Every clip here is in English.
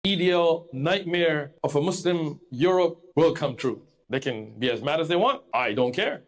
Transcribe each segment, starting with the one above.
ideal nightmare of a Muslim Europe will come true. They can be as mad as they want. I don't care.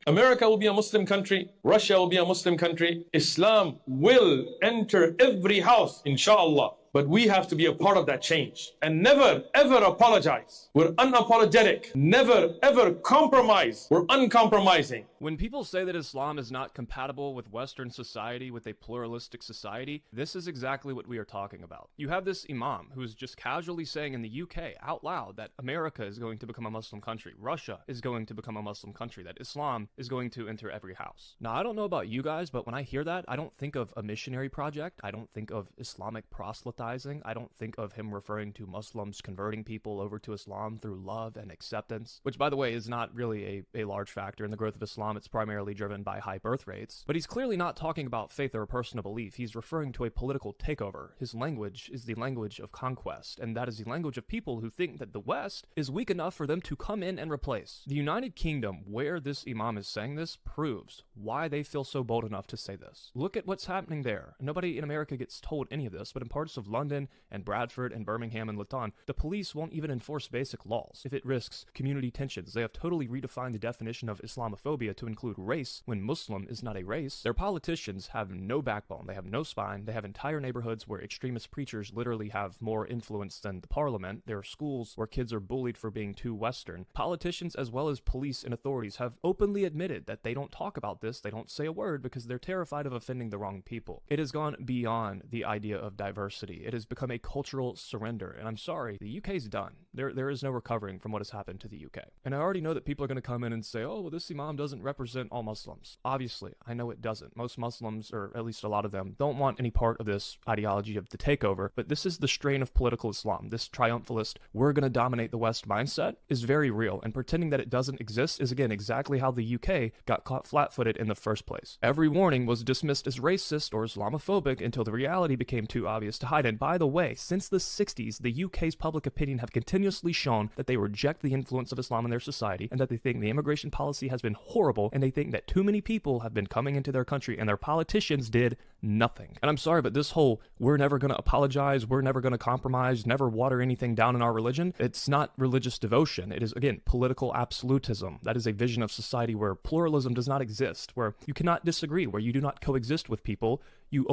America will be a Muslim country. Russia will be a Muslim country. Islam will enter every house, inshallah. But we have to be a part of that change and never, ever apologize. We're unapologetic. Never, ever compromise. We're uncompromising. When people say that Islam is not compatible with Western society, with a pluralistic society, this is exactly what we are talking about. You have this imam who is just casually saying in the UK out loud that America is going to become a Muslim country, Russia is going to become a Muslim country, that Islam is going to enter every house. Now, I don't know about you guys, but when I hear that, I don't think of a missionary project. I don't think of Islamic proselytizing. I don't think of him referring to Muslims converting people over to Islam through love and acceptance, which, by the way, is not really a large factor in the growth of Islam. It's primarily driven by high birth rates. But he's clearly not talking about faith or a personal belief. He's referring to a political takeover. His language is the language of conquest, and that is the language of people who think that the West is weak enough for them to come in and replace. The United Kingdom, where this imam is saying this, proves why they feel so bold enough to say this. Look at what's happening there. Nobody in America gets told any of this, but in parts of London and Bradford and Birmingham and Luton, the police won't even enforce basic laws if it risks community tensions. They have totally redefined the definition of Islamophobia to include race when Muslim is not a race. Their politicians have no backbone. They have no spine. They have entire neighborhoods where extremist preachers literally have more influence than the parliament. There are schools where kids are bullied for being too Western. Politicians as well as police and authorities have openly admitted that they don't talk about this. They don't say a word because they're terrified of offending the wrong people. It has gone beyond the idea of diversity. It has become a cultural surrender. And I'm sorry, the UK's done. There is no recovering from what has happened to the UK. And I already know that people are going to come in and say, oh, well, this imam doesn't represent all Muslims. Obviously, I know it doesn't. Most Muslims, or at least a lot of them, don't want any part of this ideology of the takeover. But this is the strain of political Islam. This triumphalist, we're going to dominate the West mindset is very real. And pretending that it doesn't exist is, again, exactly how the UK got caught flat-footed in the first place. Every warning was dismissed as racist or Islamophobic until the reality became too obvious to hide. And by the way, since the 60s, the UK's public opinion have continuously shown that they reject the influence of Islam in their society and that they think the immigration policy has been horrible and they think that too many people have been coming into their country and their politicians did nothing. And I'm sorry, but this whole we're never going to apologize, we're never going to compromise, never water anything down in our religion, it's not religious devotion. It is, again, political absolutism. That is a vision of society where pluralism does not exist, where you cannot disagree, where you do not coexist with people. You